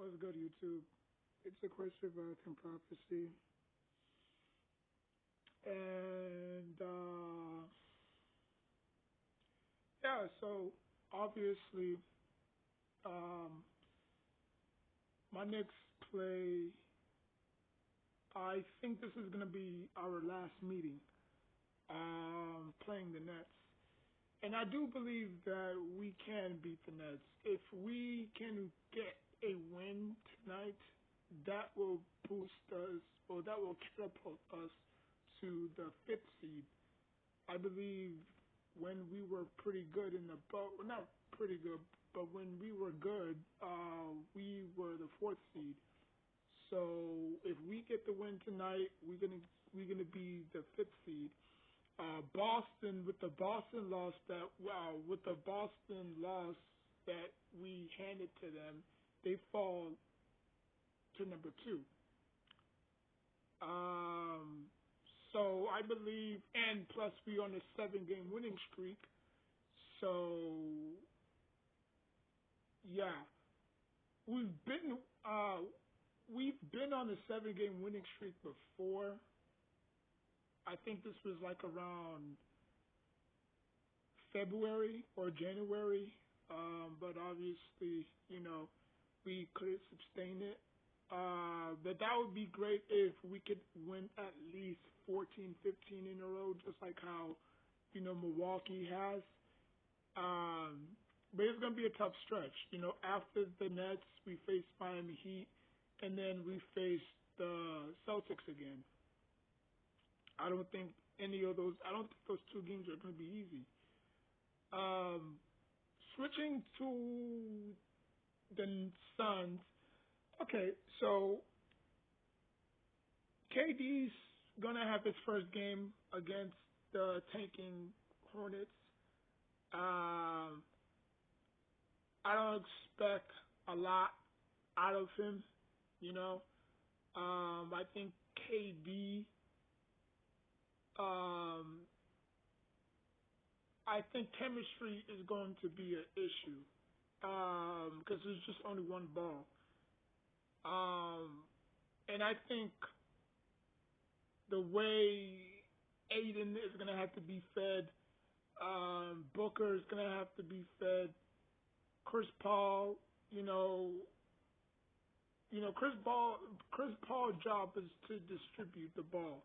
What's good, YouTube? It's a question of Earth and prophecy, and yeah. So obviously, um, my Knicks play. I think this is gonna be our last meeting, playing the Nets, and I do believe that we can beat the Nets if we can get a win tonight. That will boost us, or that will catapult us to the fifth seed. I believe when we were pretty good in the boat, well, not pretty good, but when we were good, we were the fourth seed. So if we get the win tonight, we're gonna be the fifth seed. Boston with the Boston loss that with the Boston loss that we handed to them, they fall to number two. Um, so I believe, and plus we on a 7 game winning streak. So yeah, we've been uh, we've been on a 7 game winning streak before. I think this was like around February or January, but obviously, we couldn't sustain it. But that would be great if we could win at least 14, 15 in a row, just like how, Milwaukee has. But it's going to be a tough stretch. After the Nets, we face Miami Heat, and then we face the Celtics again. I don't think those 2 games are going to be easy. Um, Switching to the Suns. Okay, so KD's gonna have his first game against the tanking Hornets. Um, I don't expect a lot out of him. You know, I think KD. Um, I think chemistry is going to be an issue because there's just only one ball. Um, and I think the way Aiden is going to have to be fed, Booker is going to have to be fed, Chris Paul, Chris Paul's job is to distribute the ball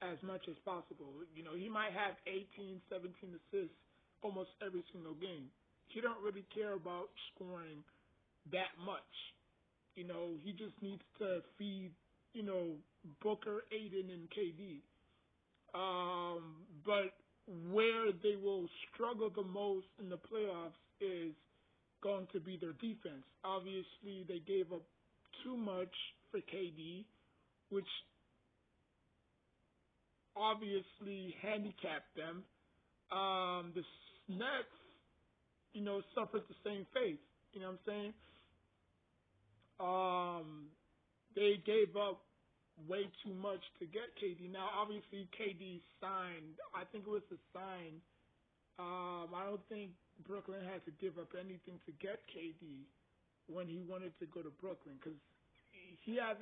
as much as possible. He might have 18, 17 assists almost every single game. He don't really care about scoring that much. He just needs to feed, Booker, Aiden, and KD. But where they will struggle the most in the playoffs is going to be their defense. Obviously, they gave up too much for KD, which obviously handicapped them. The Nets, suffered the same fate. You know what I'm saying? They gave up way too much to get KD. Now, obviously, KD signed. I think it was a sign. I don't think Brooklyn had to give up anything to get KD when he wanted to go to Brooklyn because he had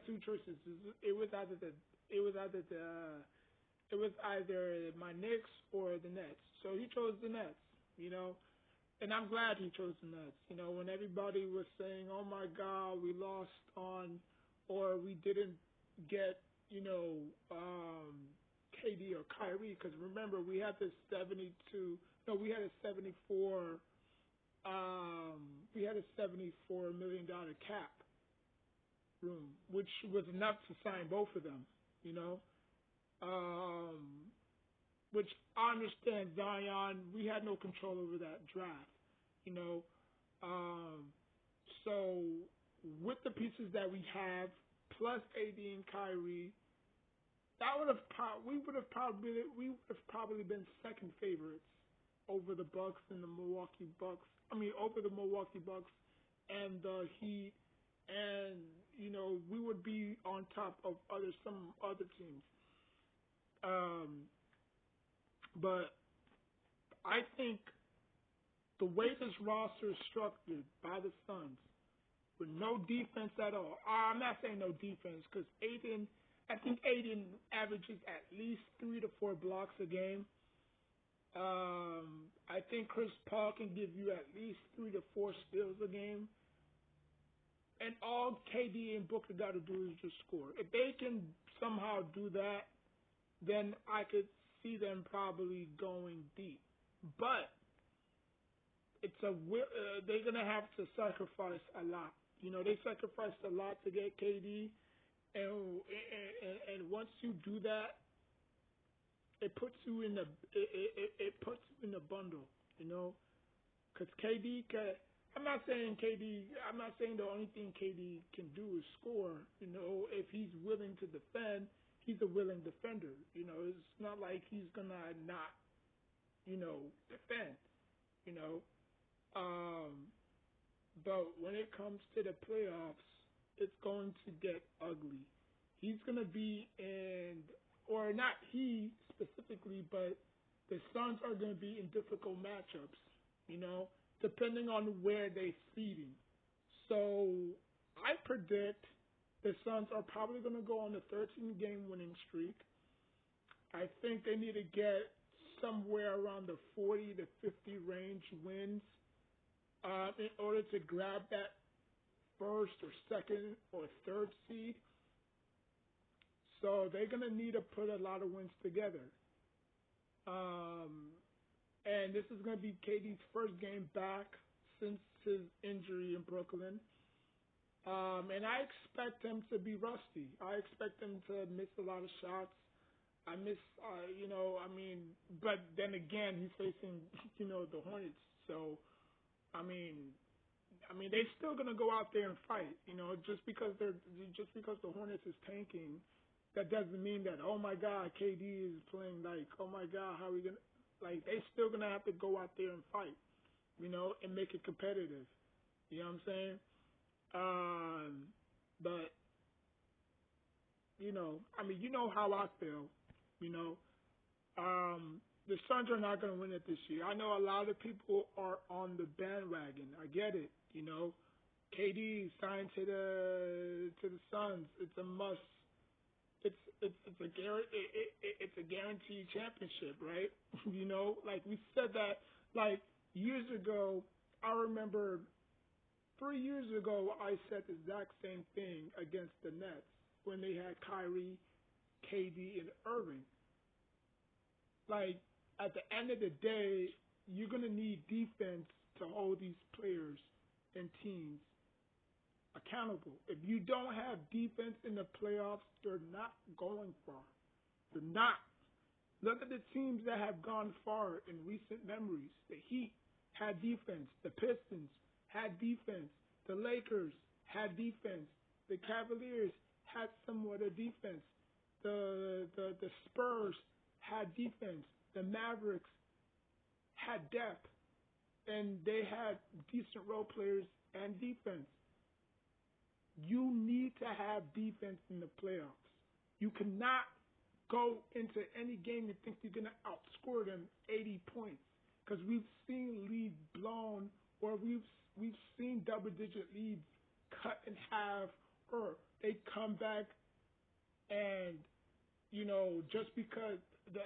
two choices. It was either my Knicks or the Nets. So he chose the Nets. And I'm glad he chose the Nets. When everybody was saying, "Oh my God, we lost on," or we didn't get, KD or Kyrie, because remember we had this 72. No, we had a 74. We had a $74 million cap room, which was enough to sign both of them. Um, which I understand Zion. We had no control over that draft. You know, um, so with the pieces that we have, plus AD and Kyrie, that would have we would have probably been second favorites over the Bucks and the Milwaukee Bucks. I mean, over the Milwaukee Bucks and the Heat, and we would be on top of some other teams. Um, but I think the way this roster is structured by the Suns with no defense at all. I'm not saying no defense because I think Aiden averages at least 3 to 4 blocks a game. I think Chris Paul can give you at least 3 to 4 steals a game. And all KD and Booker got to do is just score. If they can somehow do that, then I could see them probably going deep. But they're gonna have to sacrifice a lot. They sacrificed a lot to get KD, and once you do that, it puts you in it puts you in the bundle. Because KD can. I'm not saying the only thing KD can do is score. If he's willing to defend, he's a willing defender. It's not like he's gonna not, defend. You know, but when it comes to the playoffs, it's going to get ugly. He's gonna be or not he specifically, but the Suns are gonna be in difficult matchups. Depending on where they're seeding. So I predict the Suns are probably going to go on a 13-game winning streak. I think they need to get somewhere around the 40 to 50 range wins in order to grab that first or second or third seed. So they're going to need to put a lot of wins together. And this is going to be KD's first game back since his injury in Brooklyn. And I expect him to be rusty. I expect him to miss a lot of shots. But then again, he's facing, the Hornets. So, they're still going to go out there and fight. Just because the Hornets is tanking, that doesn't mean that, oh my God, KD is playing like, oh my God, how are we going to. Like, they still going to have to go out there and fight, and make it competitive. You know what I'm saying? But, how I feel, the Suns are not going to win it this year. I know a lot of people are on the bandwagon. I get it, KD signed to the Suns. It's a must. It's a guaranteed championship, right? Like we said that like years ago. I remember 3 years ago I said the exact same thing against the Nets when they had Kyrie, KD, and Irving. Like at the end of the day, you're gonna need defense to hold these players and teams accountable. If you don't have defense in the playoffs, you're not going far. You're not. Look at the teams that have gone far in recent memories. The Heat had defense. The Pistons had defense. The Lakers had defense. The Cavaliers had somewhat of defense. The Spurs had defense. The Mavericks had depth. And they had decent role players and defense. You need to have defense in the playoffs. You cannot go into any game and think you're going to outscore them 80 points. Because we've seen leads blown, or we've seen double-digit leads cut in half, or they come back and, just because, the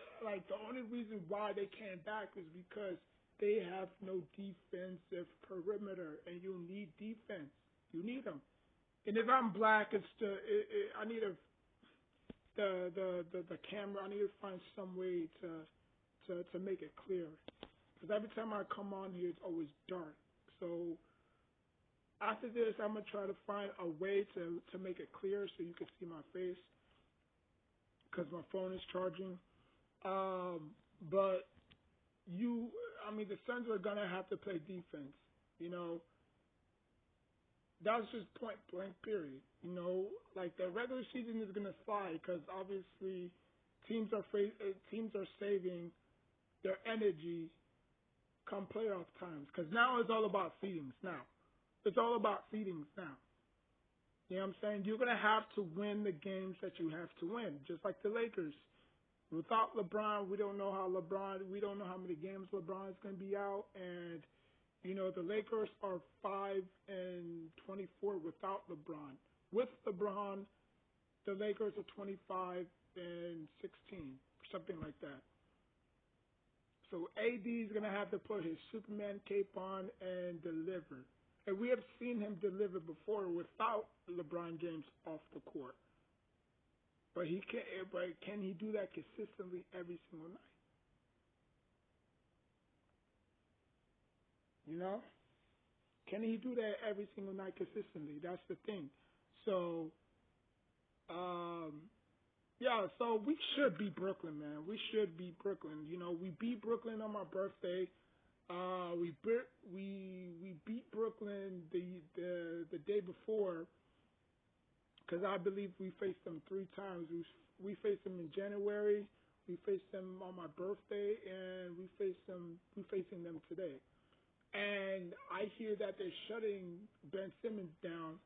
only reason why they came back is because they have no defensive perimeter, and you need defense. You need them. And if I'm black, I need the camera. I need to find some way to make it clear. Because every time I come on here, it's always dark. So after this, I'm gonna try to find a way to make it clear so you can see my face. Because my phone is charging. But the Suns are gonna have to play defense. That's just point blank period. The regular season is gonna slide because obviously teams are saving their energy come playoff times. Because now it's all about seedings. Now it's all about seedings now. You know what I'm saying? You're gonna have to win the games that you have to win, just like the Lakers. Without LeBron, we don't know how many games LeBron is gonna be out, and The Lakers are 5-24 without LeBron. With LeBron, the Lakers are 25-16, something like that. So AD is gonna have to put his Superman cape on and deliver. And we have seen him deliver before without LeBron James off the court. But he can. But can he do that consistently every single night? You know, can he do that every single night consistently? That's the thing. So, yeah. So we should beat Brooklyn, man. We should beat Brooklyn. We beat Brooklyn on my birthday. We beat Brooklyn the day before because I believe we faced them 3 times. We faced them in January. We faced them on my birthday, and we facing them today. And I hear that they're shutting Ben Simmons down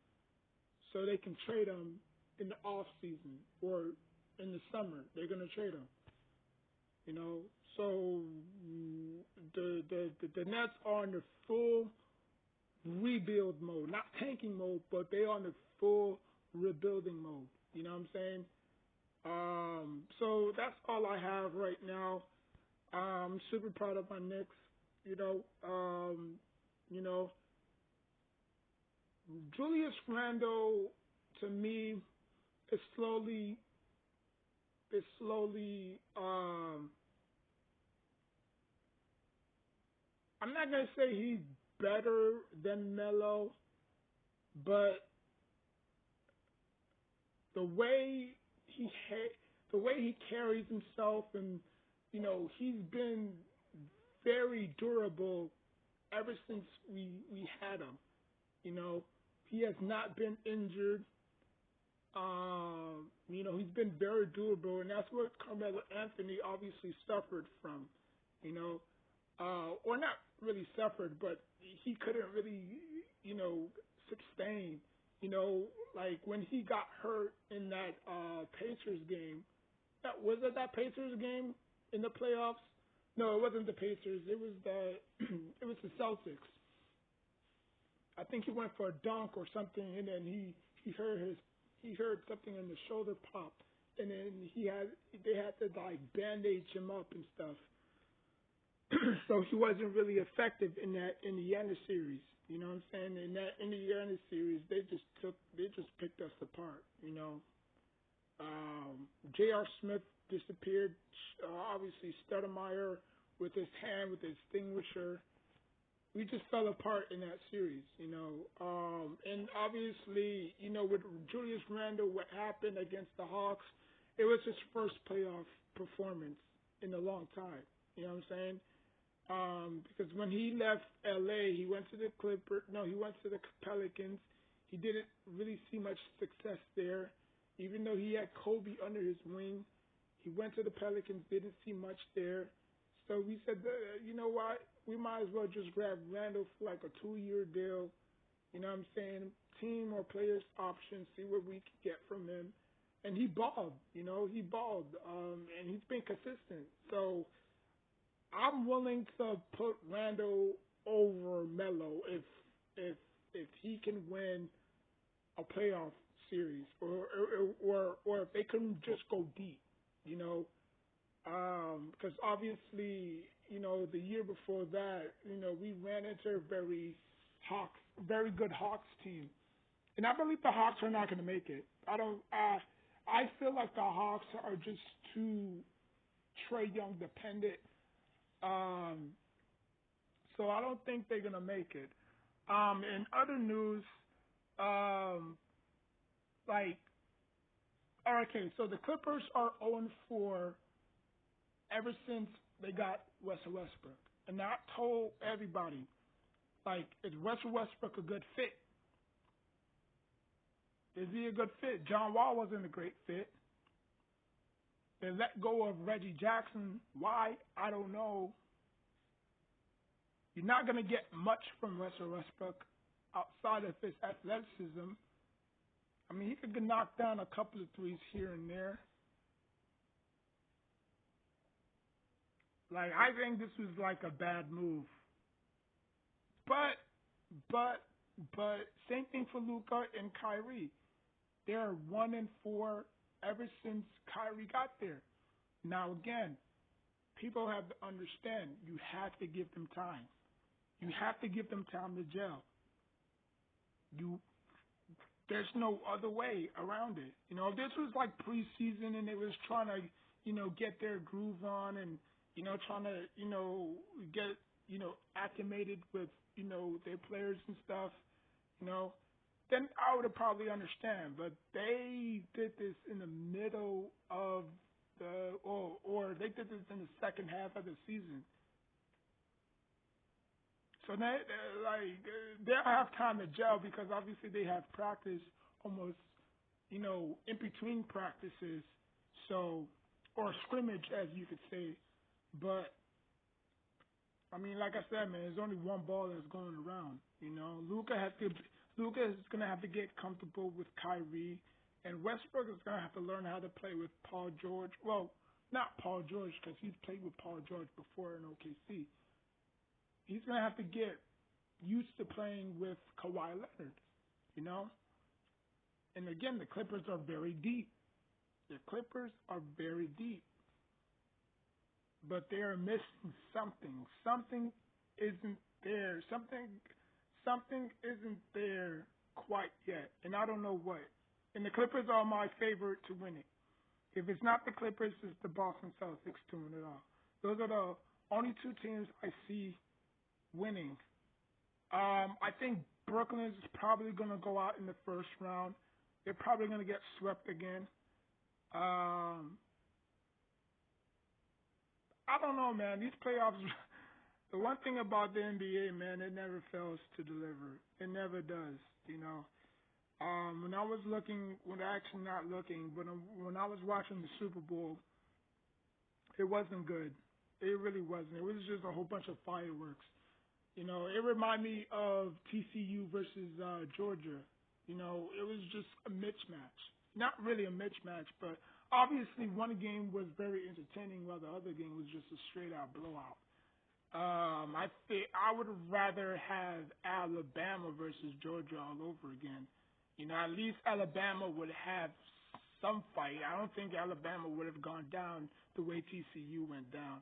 so they can trade him in the off season or in the summer. They're gonna trade him. So the Nets are in the full rebuild mode, not tanking mode, but they are in the full rebuilding mode. You know what I'm saying? So that's all I have right now. I'm super proud of my Knicks. You know, um, you know, Julius Randle to me is slowly. I'm not gonna say he's better than Melo, but the way the way he carries himself, and he's been very durable ever since we had him. He has not been injured. He's been very durable, and that's what Carmelo Anthony obviously suffered from. Or not really suffered, but he couldn't really, sustain. Like when he got hurt in that Pacers game. Was it that Pacers game in the playoffs? No, it wasn't the Pacers. It was it was the Celtics. I think he went for a dunk or something, and then he heard something in the shoulder pop, and then they had to like bandage him up and stuff. So he wasn't really effective in that Indiana series. You know what I'm saying? In that Indiana series, they just picked us apart. J.R. Smith disappeared. Obviously, Stoudemire with his hand, with his extinguisher. We just fell apart in that series, and obviously, with Julius Randle, what happened against the Hawks, it was his first playoff performance in a long time. You know what I'm saying? Because when he left LA, he went to the he went to the Pelicans. He didn't really see much success there, even though he had Kobe under his wing. He went to the Pelicans, didn't see much there. So we said, you know what? We might as well just grab Randall for like a 2-year deal. You know what I'm saying? Team or players option, see what we can get from him. And he balled, he balled. And he's been consistent. So I'm willing to put Randall over Melo if he can win a playoff series or if they can just go deep, because obviously, the year before that, we ran into a very good Hawks team, and I believe the Hawks are not going to make it. I feel like the Hawks are just too Trae Young dependent, so I don't think they're going to make it. In other news, so the Clippers are 0-4 ever since they got Russell Westbrook. And I told everybody, is Russell Westbrook a good fit? Is he a good fit? John Wall wasn't a great fit. They let go of Reggie Jackson. Why? I don't know. You're not going to get much from Russell Westbrook outside of his athleticism. I mean, he could knock down a couple of threes here and there. I think this was like a bad move. but but but same thing for Luca and Kyrie. They're 1-4 ever since Kyrie got there. Now again, people have to understand you have to give them time. You have to give them time to gel. You There's no other way around it. If this was like preseason and they was trying to, get their groove on and, trying to, get, acclimated with, their players and stuff, you know, then I would have probably understand. But they did this in the middle of or they did this in the second half of the season. So they don't have time to gel because obviously they have practice almost, in between practices. So, or scrimmage as you could say. But I mean, like I said, man, there's only one ball that's going around. Luca is gonna have to get comfortable with Kyrie, and Westbrook is gonna have to learn how to play with Paul George. Well, not Paul George because he's played with Paul George before in OKC. He's gonna have to get used to playing with Kawhi Leonard, you know. And again, the Clippers are very deep. The Clippers are very deep, but they are missing something. Something isn't there. Something isn't there quite yet, and I don't know what. And the Clippers are my favorite to win it. If it's not the Clippers, it's the Boston Celtics to win it all. Those are the only two teams I see winning. I think Brooklyn is probably going to go out in the first round. They're probably going to get swept again. I don't know, man. These playoffs, the one thing about the NBA, man, it never fails to deliver. It never does, you know. When I was looking, when actually not looking, but when I was watching the Super Bowl, it wasn't good. It really wasn't. It was just a whole bunch of fireworks. You know, it reminded me of TCU versus Georgia. You know, it was just a mismatch. Not really a mismatch, but obviously one game was very entertaining while the other game was just a straight out blowout. I would rather have Alabama versus Georgia all over again. You know, at least Alabama would have some fight. I don't think Alabama would have gone down the way TCU went down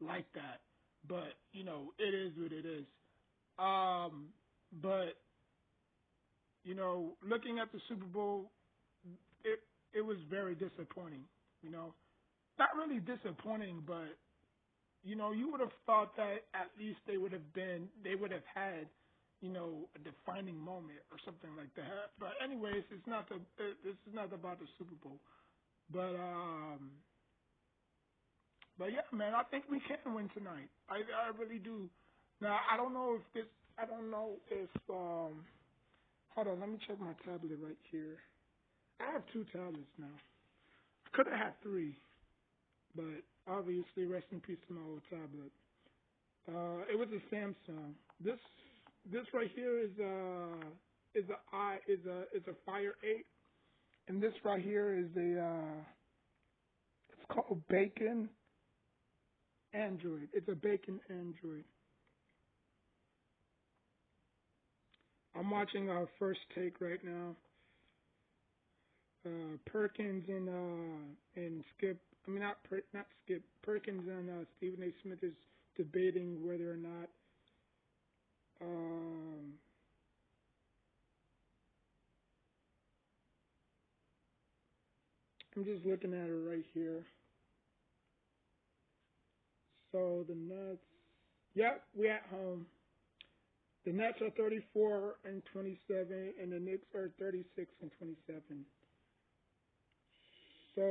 like that. But, you know, it is what it is. But, you know, looking at the Super Bowl, it was very disappointing, you know. Not really disappointing, but, you know, you would have thought that at least they would have had, you know, a defining moment or something like that. But anyways, this is not about the Super Bowl. But yeah, man, I think we can win tonight. I really do. Now, I don't know if hold on, let me check my tablet right here. I have two tablets now. I could have had three, but obviously, rest in peace to my old tablet. It was a Samsung. This right here is a Fire 8, and this right here is it's called BKN Android. It's a BKN Android. I'm watching our First Take right now. Perkins and Skip. I mean not Skip. Perkins and Stephen A. Smith is debating whether or not I'm just looking at it right here. So the Nets. Yep, we're at home. The Nets are 34-27, and the Knicks are 36-27. So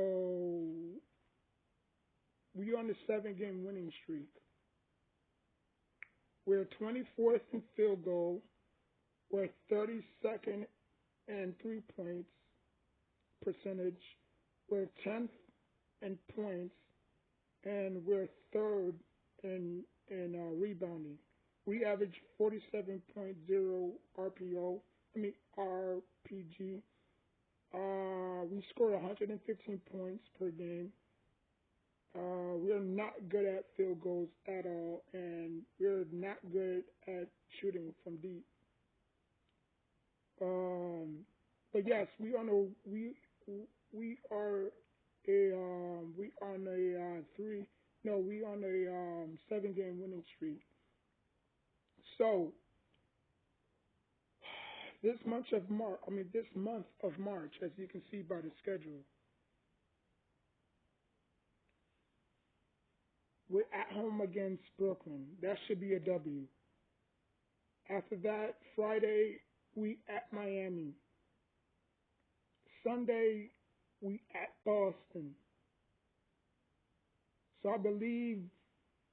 we're on the 7-game winning streak. We're 24th in field goal. We're 32nd in 3-point percentage. We're 10th in points, and we're 3rd in rebounding. We average 47.0 RPG. We scored 115 points per game. We're not good at field goals at all, and we're not good at shooting from deep. Um, but yes, we are we on a three no we on a 7 game winning streak. So this month of March, as you can see by the schedule, we're at home against Brooklyn. That should be a W. After that, Friday we at Miami. Sunday we at Boston. So I believe,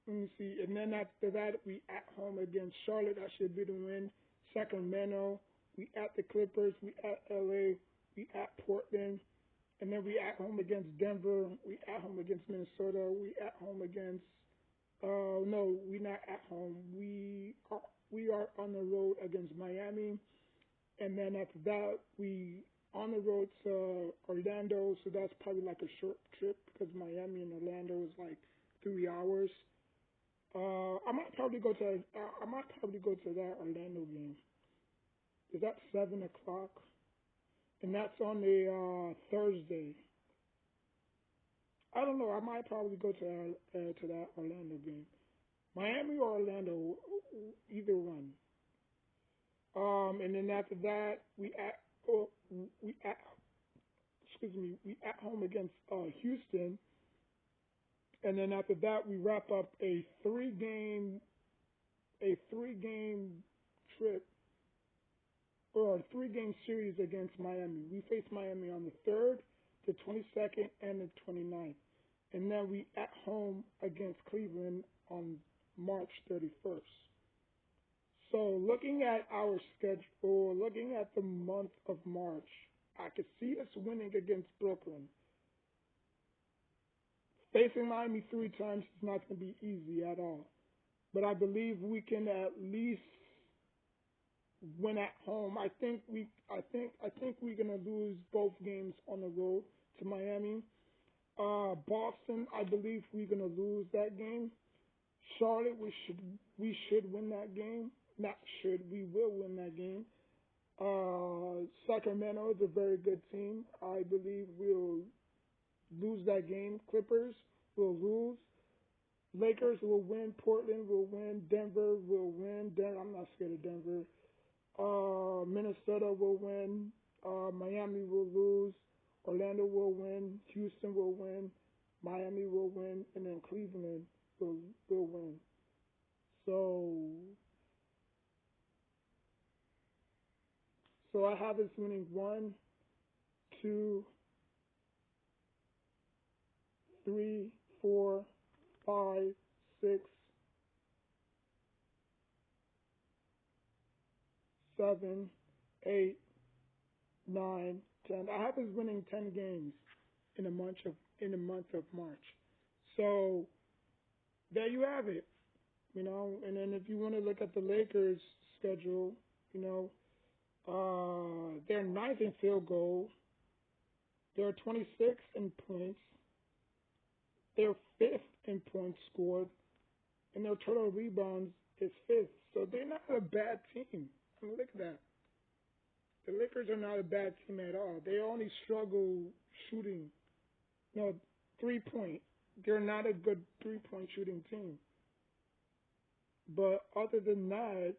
let me see, and then after that we at home against Charlotte. That should be the win. Sacramento, we at the Clippers. We at LA. We at Portland. And then we at home against Denver. We at home against Minnesota. We at home against. No, we not at home. We are on the road against Miami, and then after that we on the road to Orlando. So that's probably like a short trip because Miami and Orlando is like 3 hours. I might probably go to that Orlando game. Is that 7 o'clock? And that's on a Thursday. I don't know. I might probably go to that Orlando game. Miami or Orlando, either one. And then after that, we at excuse me, we at home against Houston, and then after that, we wrap up a 3 game trip or a 3 game series against Miami. We face Miami on the 3rd, the 22nd, and the 29th. And then we at home against Cleveland on March 31st. So looking at our schedule, looking at the month of March, I could see us winning against Brooklyn. Facing Miami 3 times is not going to be easy at all. But I believe we can at least win at home. I think we're gonna lose both games on the road to Miami. Boston, I believe we're gonna lose that game. Charlotte, we should win that game. Not should, we will win that game. Sacramento is a very good team. I believe we'll lose that game. Clippers will lose. Lakers will win. Portland will win. Denver will win. I'm not scared of Denver. Minnesota will win. Miami will lose. Orlando will win. Houston will win. Miami will win, and then Cleveland will win. So I have this winning 1, 2, 3, 4, 5, 6, 7, 8, 9, 10. I have us winning 10 games in the month of March. So there you have it. And then if you want to look at the Lakers' schedule, they're ninth in field goal. They're 26th in points. They're fifth in points scored, and their total rebounds is fifth. So they're not a bad team. I mean, look at that. The Lakers are not a bad team at all. They only struggle shooting. No, 3-point. They're not a good 3-point shooting team. But other than that,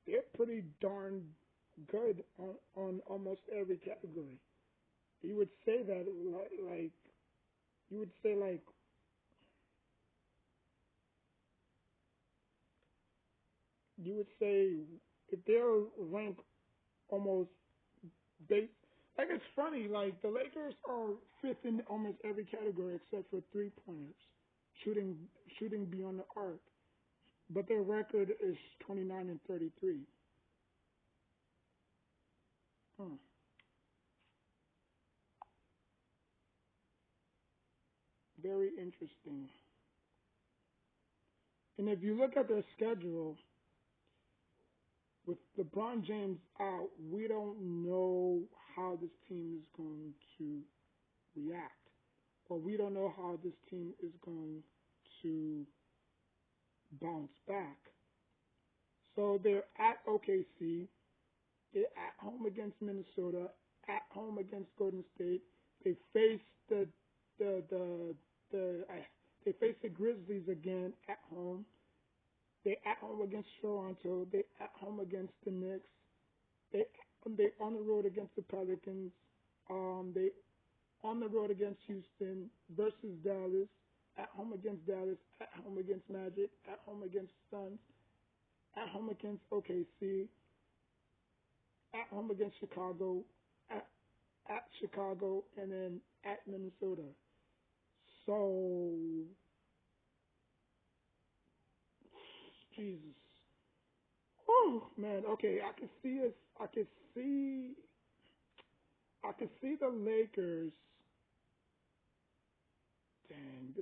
they're pretty darn good on almost every category. You would say that like you would say like you would say if they're ranked almost base, like it's funny, like the Lakers are fifth in almost every category except for 3-pointers, shooting beyond the arc, but their record is 29-33. Huh. Very interesting. And if you look at their schedule, with LeBron James out, we don't know how this team is going to react. but we don't know how this team is going to bounce back. So they're at OKC, they're at home against Minnesota, at home against Golden State. They face the they face the Grizzlies again at home. They at home against Toronto. They at home against the Knicks. They on the road against the Pelicans. They on the road against Houston versus Dallas. At home against Dallas. At home against Magic. At home against Suns. At home against OKC. At home against Chicago. At Chicago, and then at Minnesota. So, Jesus. Oh man. Okay, I can see us. I can see the Lakers. Dang,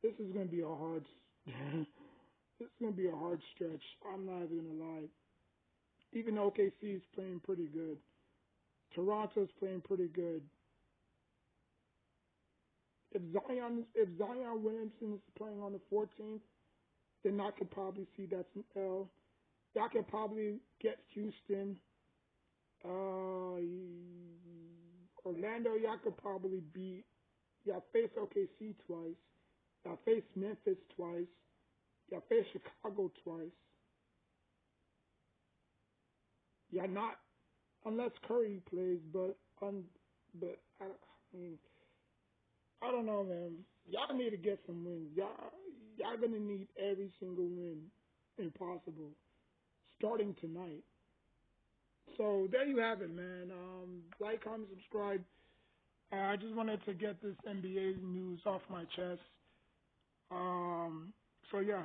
this is gonna be a hard. This is gonna be a hard stretch. I'm not even gonna lie. Even OKC is playing pretty good. Toronto's playing pretty good. If Zion Williamson is playing on the 14th, then I could probably see that's an L. Y'all could probably get Houston. Orlando, y'all could probably beat. Y'all face OKC twice. Y'all face Memphis twice. Y'all face Chicago twice. Y'all not, unless Curry plays, but I mean, I don't know, man. Y'all need to get some wins. Y'all gonna need every single win impossible starting tonight. So there you have it, man. Like, comment, subscribe. I just wanted to get this NBA news off my chest. So yeah.